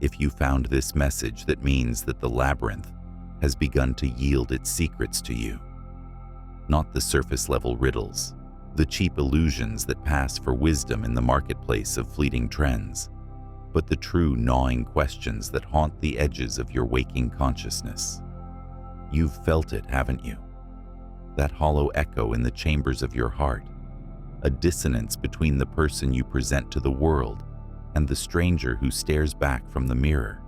If you found this message, that means that the labyrinth has begun to yield its secrets to you. Not the surface-level riddles, the cheap illusions that pass for wisdom in the marketplace of fleeting trends, but the true gnawing questions that haunt the edges of your waking consciousness. You've felt it, haven't you? That hollow echo in the chambers of your heart, a dissonance between the person you present to the world and the stranger who stares back from the mirror.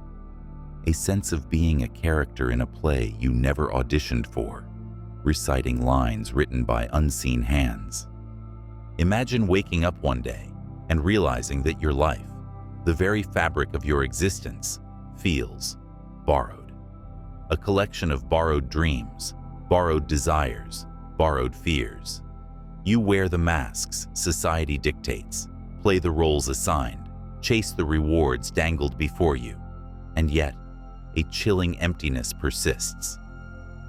A sense of being a character in a play you never auditioned for, reciting lines written by unseen hands. Imagine waking up one day and realizing that your life, the very fabric of your existence, feels borrowed. A collection of borrowed dreams, borrowed desires, borrowed fears. You wear the masks society dictates, play the roles assigned, chase the rewards dangled before you, and yet a chilling emptiness persists.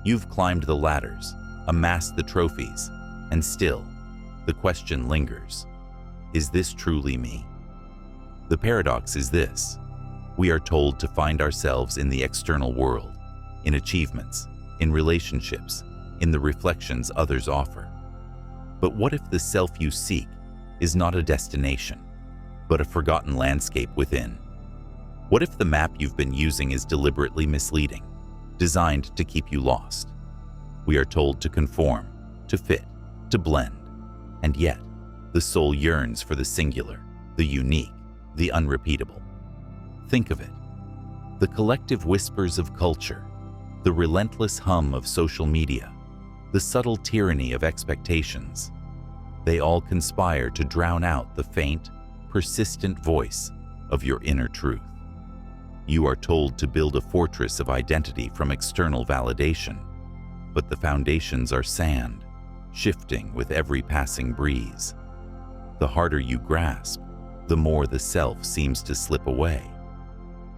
You've climbed the ladders, amassed the trophies, and still, the question lingers. Is this truly me? The paradox is this: we are told to find ourselves in the external world, in achievements, in relationships, in the reflections others offer. But what if the self you seek is not a destination, but a forgotten landscape within? What if the map you've been using is deliberately misleading, designed to keep you lost? We are told to conform, to fit, to blend, and yet the soul yearns for the singular, the unique, the unrepeatable. Think of it: the collective whispers of culture, the relentless hum of social media, the subtle tyranny of expectations. They all conspire to drown out the faint, persistent voice of your inner truth. You are told to build a fortress of identity from external validation, but the foundations are sand, shifting with every passing breeze. The harder you grasp, the more the self seems to slip away.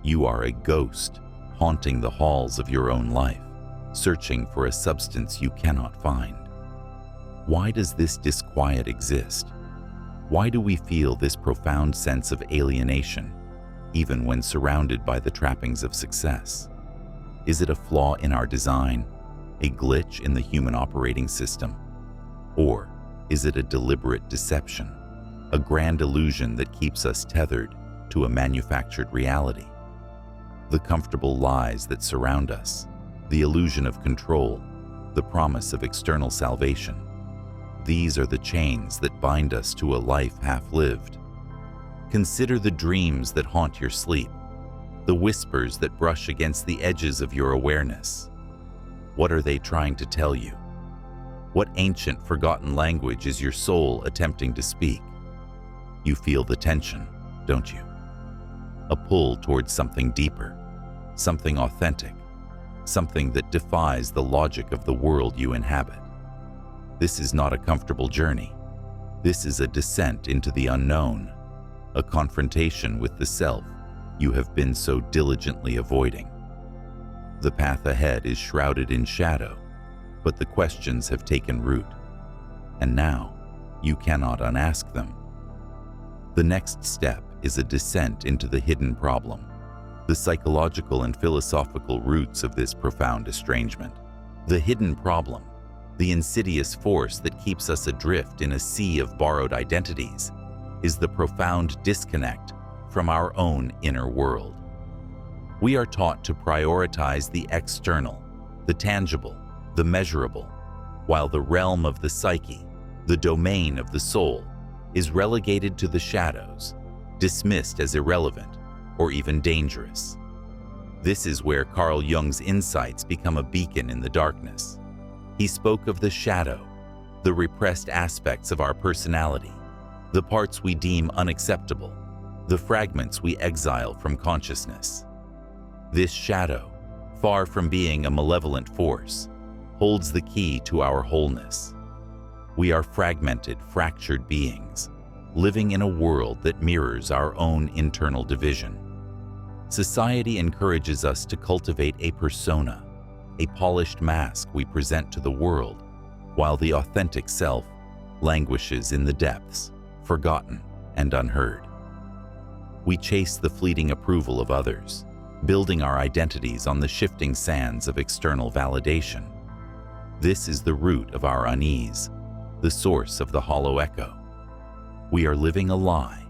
You are a ghost, haunting the halls of your own life, searching for a substance you cannot find. Why does this disquiet exist? Why do we feel this profound sense of alienation, even when surrounded by the trappings of success? Is it a flaw in our design, a glitch in the human operating system? Or is it a deliberate deception, a grand illusion that keeps us tethered to a manufactured reality? The comfortable lies that surround us, the illusion of control, the promise of external salvation. These are the chains that bind us to a life half-lived. Consider the dreams that haunt your sleep, the whispers that brush against the edges of your awareness. What are they trying to tell you? What ancient, forgotten language is your soul attempting to speak? You feel the tension, don't you? A pull towards something deeper, something authentic, something that defies the logic of the world you inhabit. This is not a comfortable journey. This is a descent into the unknown, a confrontation with the self you have been so diligently avoiding. The path ahead is shrouded in shadow, but the questions have taken root, and now you cannot unask them. The next step is a descent into the hidden problem, the psychological and philosophical roots of this profound estrangement. The hidden problem, the insidious force that keeps us adrift in a sea of borrowed identities, is the profound disconnect from our own inner world. We are taught to prioritize the external, the tangible, the measurable, while the realm of the psyche, the domain of the soul, is relegated to the shadows, dismissed as irrelevant or even dangerous. This is where Carl Jung's insights become a beacon in the darkness. He spoke of the shadow, the repressed aspects of our personality, the parts we deem unacceptable, the fragments we exile from consciousness. This shadow, far from being a malevolent force, holds the key to our wholeness. We are fragmented, fractured beings, living in a world that mirrors our own internal division. Society encourages us to cultivate a persona, a polished mask we present to the world, while the authentic self languishes in the depths, forgotten and unheard. We chase the fleeting approval of others, building our identities on the shifting sands of external validation. This is the root of our unease, the source of the hollow echo. We are living a lie,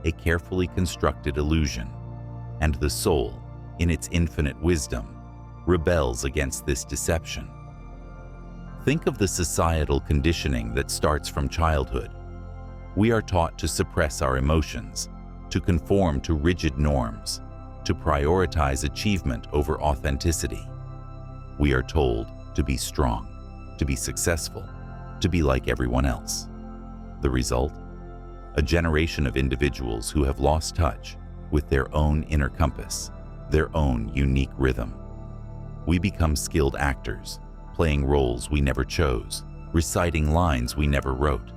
a carefully constructed illusion, and the soul, in its infinite wisdom, rebels against this deception. Think of the societal conditioning that starts from childhood. We are taught to suppress our emotions, to conform to rigid norms, to prioritize achievement over authenticity. We are told to be strong, to be successful, to be like everyone else. The result? A generation of individuals who have lost touch with their own inner compass, their own unique rhythm. We become skilled actors, playing roles we never chose, reciting lines we never wrote.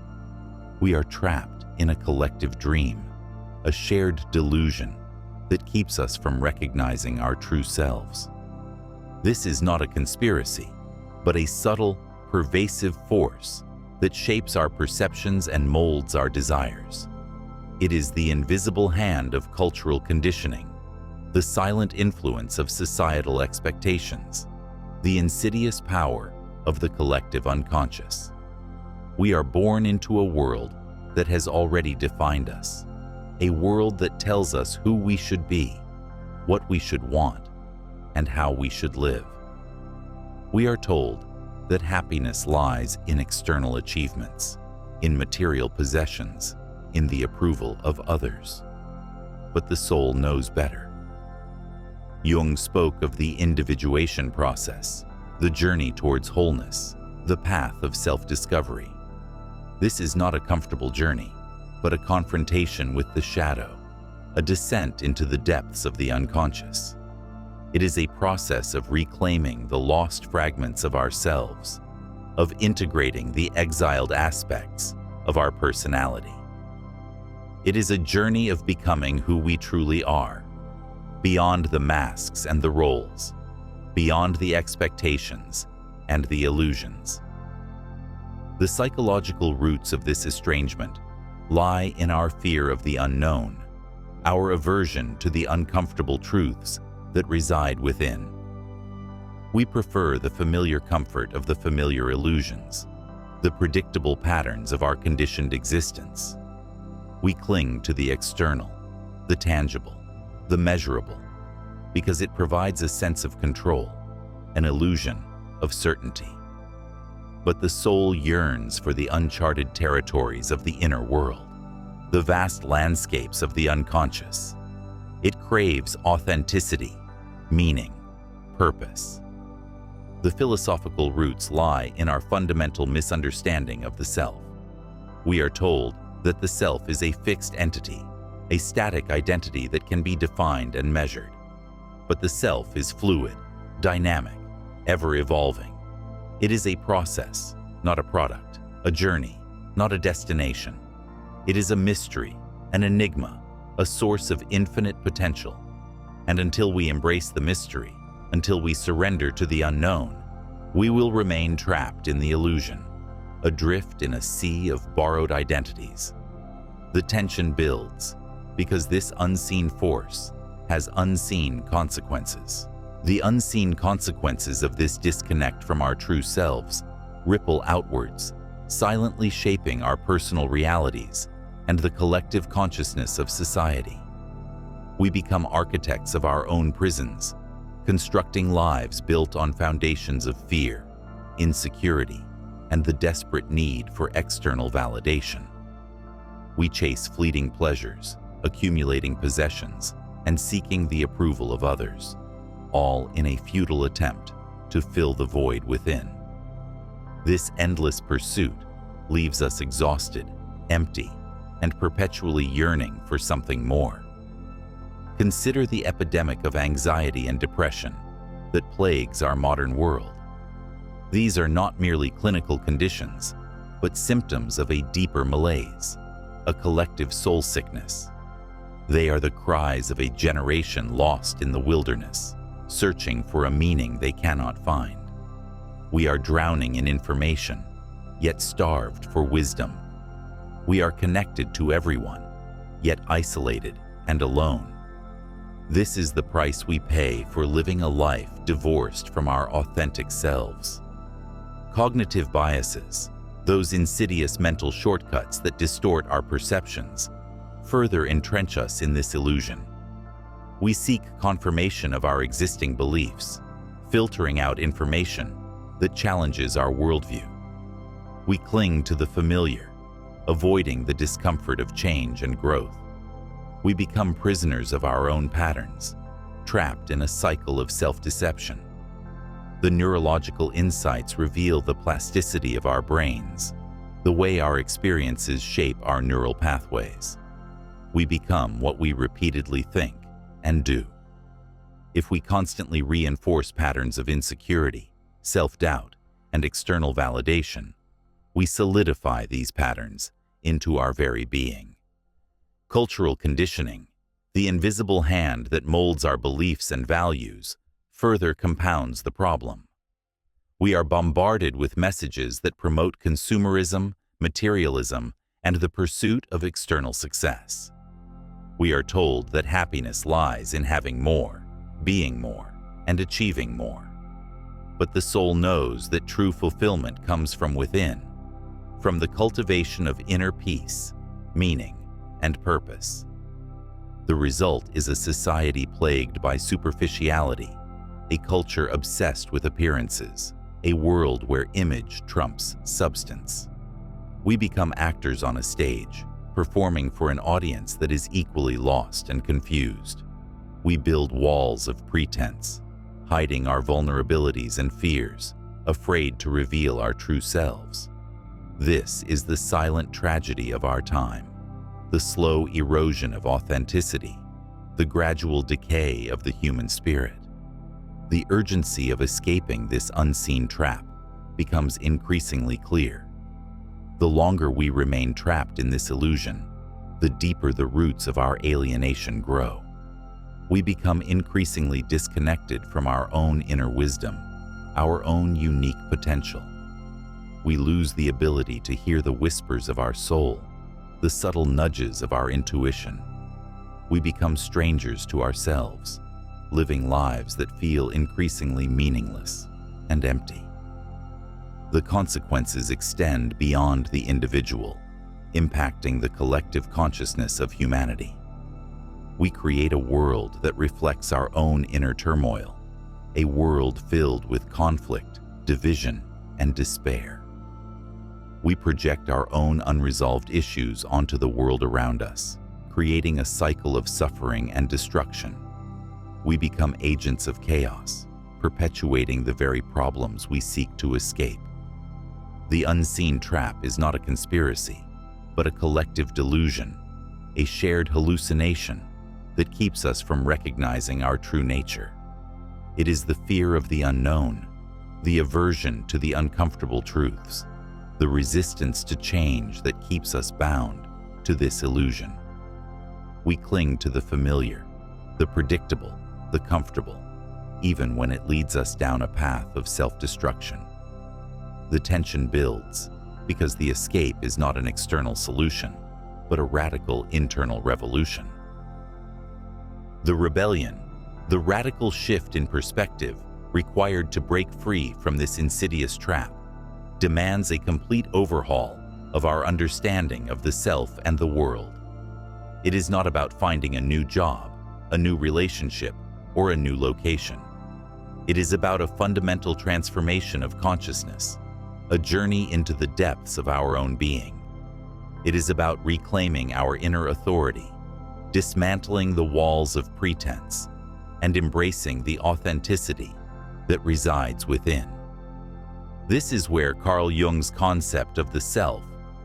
We are trapped in a collective dream, a shared delusion that keeps us from recognizing our true selves. This is not a conspiracy, but a subtle, pervasive force that shapes our perceptions and molds our desires. It is the invisible hand of cultural conditioning, the silent influence of societal expectations, the insidious power of the collective unconscious. We are born into a world that has already defined us, a world that tells us who we should be, what we should want, and how we should live. We are told that happiness lies in external achievements, in material possessions, in the approval of others. But the soul knows better. Jung spoke of the individuation process, the journey towards wholeness, the path of self-discovery. This is not a comfortable journey, but a confrontation with the shadow, a descent into the depths of the unconscious. It is a process of reclaiming the lost fragments of ourselves, of integrating the exiled aspects of our personality. It is a journey of becoming who we truly are, beyond the masks and the roles, beyond the expectations and the illusions. The psychological roots of this estrangement lie in our fear of the unknown, our aversion to the uncomfortable truths that reside within. We prefer the familiar comfort of the familiar illusions, the predictable patterns of our conditioned existence. We cling to the external, the tangible, the measurable, because it provides a sense of control, an illusion of certainty. But the soul yearns for the uncharted territories of the inner world, the vast landscapes of the unconscious. It craves authenticity, meaning, purpose. The philosophical roots lie in our fundamental misunderstanding of the self. We are told that the self is a fixed entity, a static identity that can be defined and measured. But the self is fluid, dynamic, ever-evolving. It is a process, not a product, a journey, not a destination. It is a mystery, an enigma, a source of infinite potential. And until we embrace the mystery, until we surrender to the unknown, we will remain trapped in the illusion, adrift in a sea of borrowed identities. The tension builds because this unseen force has unseen consequences. The unseen consequences of this disconnect from our true selves ripple outwards, silently shaping our personal realities and the collective consciousness of society. We become architects of our own prisons, constructing lives built on foundations of fear, insecurity, and the desperate need for external validation. We chase fleeting pleasures, accumulating possessions, and seeking the approval of others, all in a futile attempt to fill the void within. This endless pursuit leaves us exhausted, empty, and perpetually yearning for something more. Consider the epidemic of anxiety and depression that plagues our modern world. These are not merely clinical conditions, but symptoms of a deeper malaise, a collective soul sickness. They are the cries of a generation lost in the wilderness, searching for a meaning they cannot find. We are drowning in information, yet starved for wisdom. We are connected to everyone, yet isolated and alone. This is the price we pay for living a life divorced from our authentic selves. Cognitive biases, those insidious mental shortcuts that distort our perceptions, further entrench us in this illusion. We seek confirmation of our existing beliefs, filtering out information that challenges our worldview. We cling to the familiar, avoiding the discomfort of change and growth. We become prisoners of our own patterns, trapped in a cycle of self-deception. The neurological insights reveal the plasticity of our brains, the way our experiences shape our neural pathways. We become what we repeatedly think and do. If we constantly reinforce patterns of insecurity, self-doubt, and external validation, we solidify these patterns into our very being. Cultural conditioning, the invisible hand that molds our beliefs and values, further compounds the problem. We are bombarded with messages that promote consumerism, materialism, and the pursuit of external success. We are told that happiness lies in having more, being more, and achieving more. But the soul knows that true fulfillment comes from within, from the cultivation of inner peace, meaning, and purpose. The result is a society plagued by superficiality, a culture obsessed with appearances, a world where image trumps substance. We become actors on a stage, performing for an audience that is equally lost and confused. We build walls of pretense, hiding our vulnerabilities and fears, afraid to reveal our true selves. This is the silent tragedy of our time, the slow erosion of authenticity, the gradual decay of the human spirit. The urgency of escaping this unseen trap becomes increasingly clear. The longer we remain trapped in this illusion, the deeper the roots of our alienation grow. We become increasingly disconnected from our own inner wisdom, our own unique potential. We lose the ability to hear the whispers of our soul, the subtle nudges of our intuition. We become strangers to ourselves, living lives that feel increasingly meaningless and empty. The consequences extend beyond the individual, impacting the collective consciousness of humanity. We create a world that reflects our own inner turmoil, a world filled with conflict, division, and despair. We project our own unresolved issues onto the world around us, creating a cycle of suffering and destruction. We become agents of chaos, perpetuating the very problems we seek to escape. The unseen trap is not a conspiracy, but a collective delusion, a shared hallucination that keeps us from recognizing our true nature. It is the fear of the unknown, the aversion to the uncomfortable truths, the resistance to change that keeps us bound to this illusion. We cling to the familiar, the predictable, the comfortable, even when it leads us down a path of self-destruction. The tension builds because the escape is not an external solution, but a radical internal revolution. The rebellion, the radical shift in perspective required to break free from this insidious trap, demands a complete overhaul of our understanding of the self and the world. It is not about finding a new job, a new relationship, or a new location. It is about a fundamental transformation of consciousness, a journey into the depths of our own being. It is about reclaiming our inner authority, dismantling the walls of pretense, and embracing the authenticity that resides within. This is where Carl Jung's concept of the self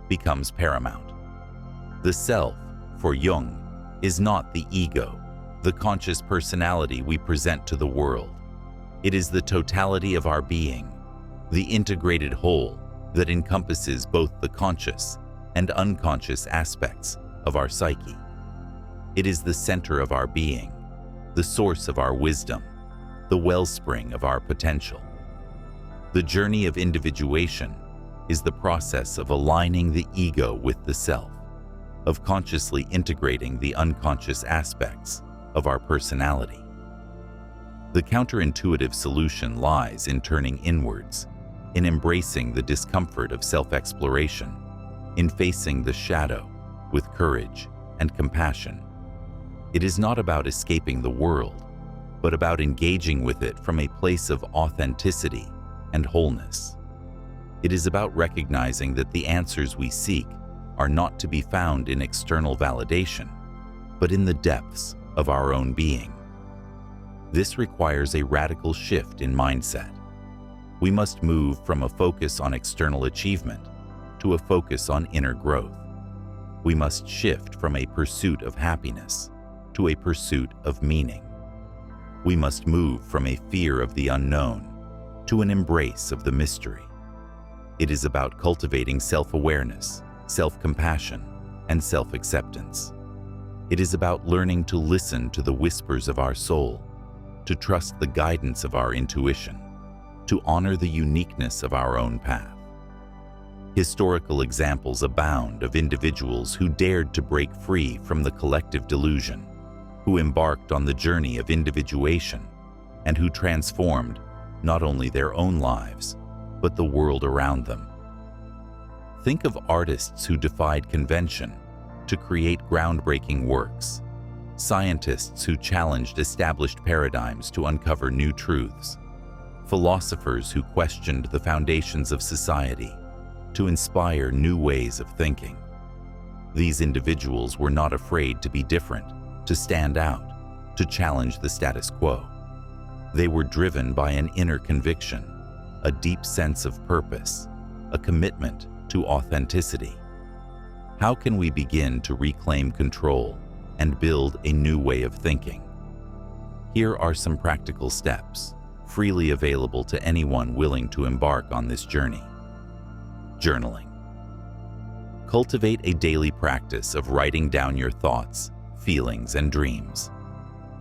becomes paramount. The self, for Jung, is not the ego, the conscious personality we present to the world. It is the totality of our being, the integrated whole that encompasses both the conscious and unconscious aspects of our psyche. It is the center of our being, the source of our wisdom, the wellspring of our potential. The journey of individuation is the process of aligning the ego with the self, of consciously integrating the unconscious aspects of our personality. The counterintuitive solution lies in turning inwards, in embracing the discomfort of self-exploration, in facing the shadow with courage and compassion. It is not about escaping the world, but about engaging with it from a place of authenticity and wholeness. It is about recognizing that the answers we seek are not to be found in external validation, but in the depths of our own being. This requires a radical shift in mindset. We must move from a focus on external achievement to a focus on inner growth. We must shift from a pursuit of happiness to a pursuit of meaning. We must move from a fear of the unknown to an embrace of the mystery. It is about cultivating self-awareness, self-compassion, and self-acceptance. It is about learning to listen to the whispers of our soul, to trust the guidance of our intuition, to honor the uniqueness of our own path. Historical examples abound of individuals who dared to break free from the collective delusion, who embarked on the journey of individuation, and who transformed not only their own lives, but the world around them. Think of artists who defied convention to create groundbreaking works, scientists who challenged established paradigms to uncover new truths, philosophers who questioned the foundations of society to inspire new ways of thinking. These individuals were not afraid to be different, to stand out, to challenge the status quo. They were driven by an inner conviction, a deep sense of purpose, a commitment to authenticity. How can we begin to reclaim control and build a new way of thinking? Here are some practical steps, freely available to anyone willing to embark on this journey. Journaling. Cultivate a daily practice of writing down your thoughts, feelings, and dreams.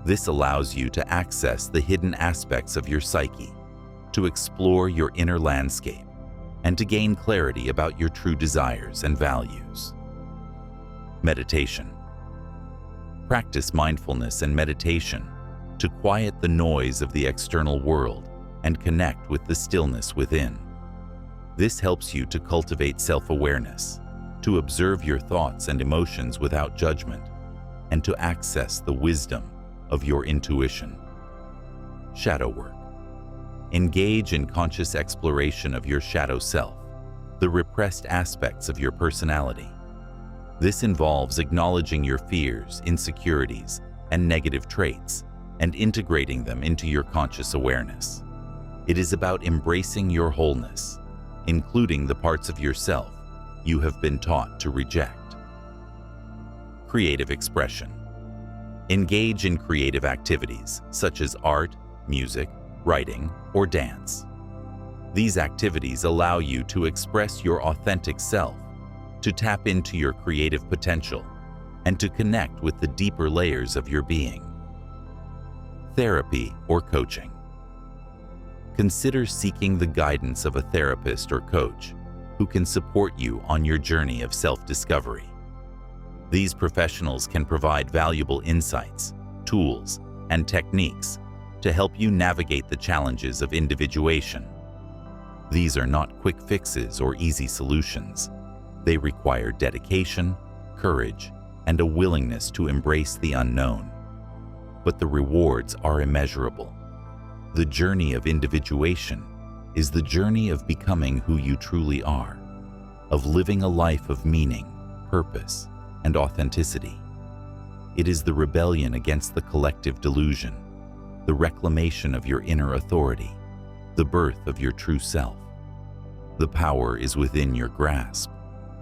This allows you to access the hidden aspects of your psyche, to explore your inner landscape, and to gain clarity about your true desires and values. Meditation. Practice mindfulness and meditation to quiet the noise of the external world and connect with the stillness within. This helps you to cultivate self-awareness, to observe your thoughts and emotions without judgment, and to access the wisdom of your intuition. Shadow work. Engage in conscious exploration of your shadow self, the repressed aspects of your personality. This involves acknowledging your fears, insecurities, and negative traits, and integrating them into your conscious awareness. It is about embracing your wholeness, including the parts of yourself you have been taught to reject. Creative expression. Engage in creative activities such as art, music, writing, or dance. These activities allow you to express your authentic self, to tap into your creative potential, and to connect with the deeper layers of your being. Therapy or coaching. Consider seeking the guidance of a therapist or coach who can support you on your journey of self-discovery. These professionals can provide valuable insights, tools, and techniques to help you navigate the challenges of individuation. These are not quick fixes or easy solutions. They require dedication, courage, and a willingness to embrace the unknown. But the rewards are immeasurable. The journey of individuation is the journey of becoming who you truly are, of living a life of meaning, purpose, and authenticity. It is the rebellion against the collective delusion, the reclamation of your inner authority, the birth of your true self. The power is within your grasp.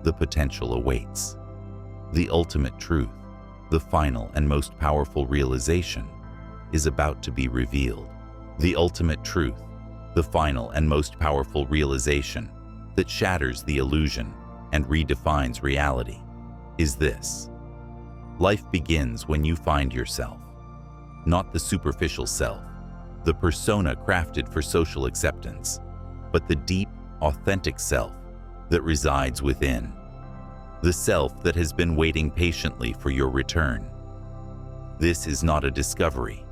The potential awaits. The ultimate truth, the final and most powerful realization, is about to be revealed. The ultimate truth, the final and most powerful realization that shatters the illusion and redefines reality, is this: life begins when you find yourself, not the superficial self, the persona crafted for social acceptance, but the deep, authentic self that resides within. the self that has been waiting patiently for your return. This is not a discovery,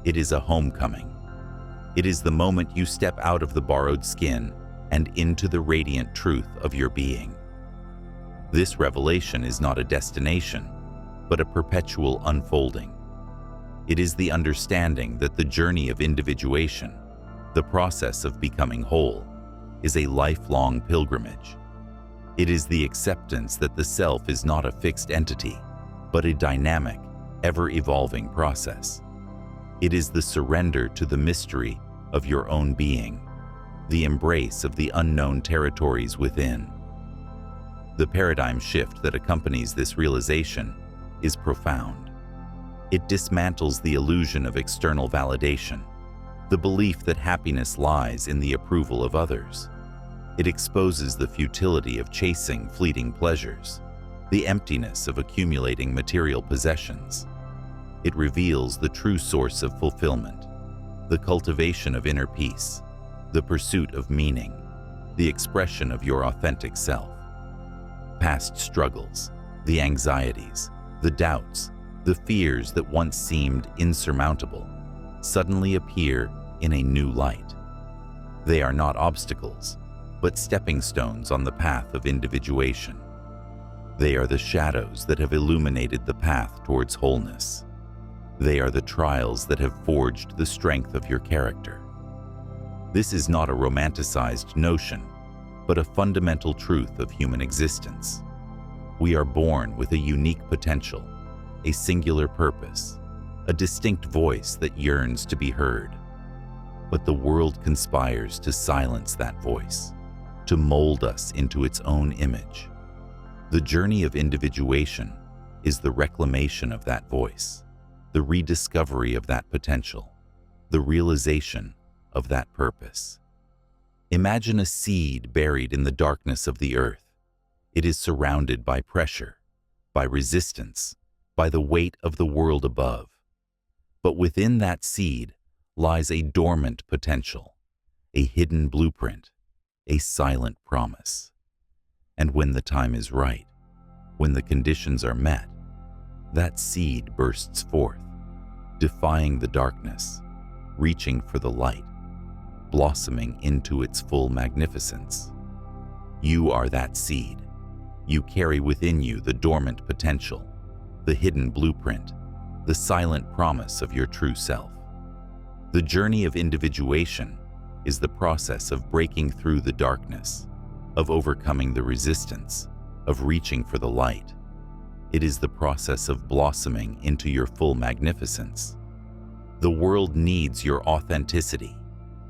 it is a homecoming. It is the moment you step out of the borrowed skin and into the radiant truth of your being. This revelation is not a destination, but a perpetual unfolding. It is the understanding that the journey of individuation, the process of becoming whole, is a lifelong pilgrimage. It is the acceptance that the self is not a fixed entity, but a dynamic, ever-evolving process. It is the surrender to the mystery of your own being, the embrace of the unknown territories within. The paradigm shift that accompanies this realization is profound. It dismantles the illusion of external validation, the belief that happiness lies in the approval of others. It exposes the futility of chasing fleeting pleasures, the emptiness of accumulating material possessions. It reveals the true source of fulfillment, the cultivation of inner peace, the pursuit of meaning, the expression of your authentic self. Past struggles, the anxieties, the doubts, the fears that once seemed insurmountable, suddenly appear in a new light. They are not obstacles, but stepping stones on the path of individuation. They are the shadows that have illuminated the path towards wholeness. They are the trials that have forged the strength of your character. This is not a romanticized notion, but a fundamental truth of human existence. We are born with a unique potential, a singular purpose, a distinct voice that yearns to be heard. But the world conspires to silence that voice, to mold us into its own image. The journey of individuation is the reclamation of that voice, the rediscovery of that potential, the realization of that purpose. Imagine a seed buried in the darkness of the earth. It is surrounded by pressure, by resistance, by the weight of the world above. But within that seed lies a dormant potential, a hidden blueprint, a silent promise. And when the time is right, when the conditions are met, that seed bursts forth, defying the darkness, reaching for the light, blossoming into its full magnificence. You are that seed. You carry within you the dormant potential, the hidden blueprint, the silent promise of your true self. The journey of individuation is the process of breaking through the darkness, of overcoming the resistance, of reaching for the light. It is the process of blossoming into your full magnificence. The world needs your authenticity.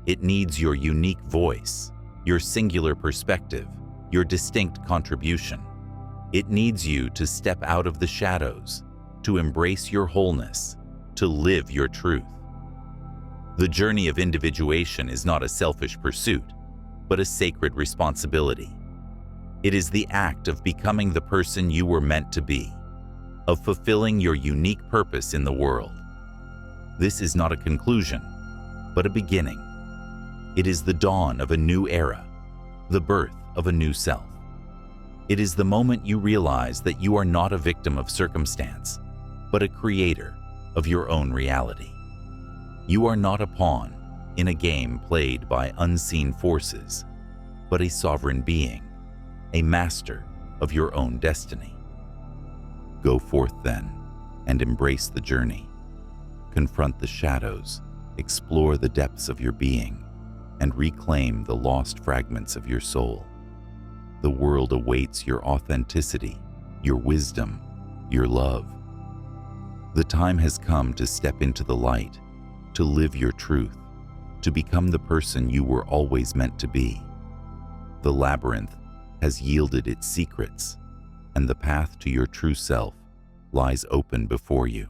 It needs your unique voice, your singular perspective, your distinct contribution. It needs you to step out of the shadows, to embrace your wholeness, to live your truth. The journey of individuation is not a selfish pursuit, but a sacred responsibility. It is the act of becoming the person you were meant to be, of fulfilling your unique purpose in the world. This is not a conclusion, but a beginning. It is the dawn of a new era, the birth of a new self. It is the moment you realize that you are not a victim of circumstance, but a creator of your own reality. You are not a pawn in a game played by unseen forces, but a sovereign being, a master of your own destiny. Go forth then and embrace the journey. Confront the shadows, explore the depths of your being, and reclaim the lost fragments of your soul. The world awaits your authenticity, your wisdom, your love. The time has come to step into the light, to live your truth, to become the person you were always meant to be. The labyrinth has yielded its secrets, and the path to your true self lies open before you.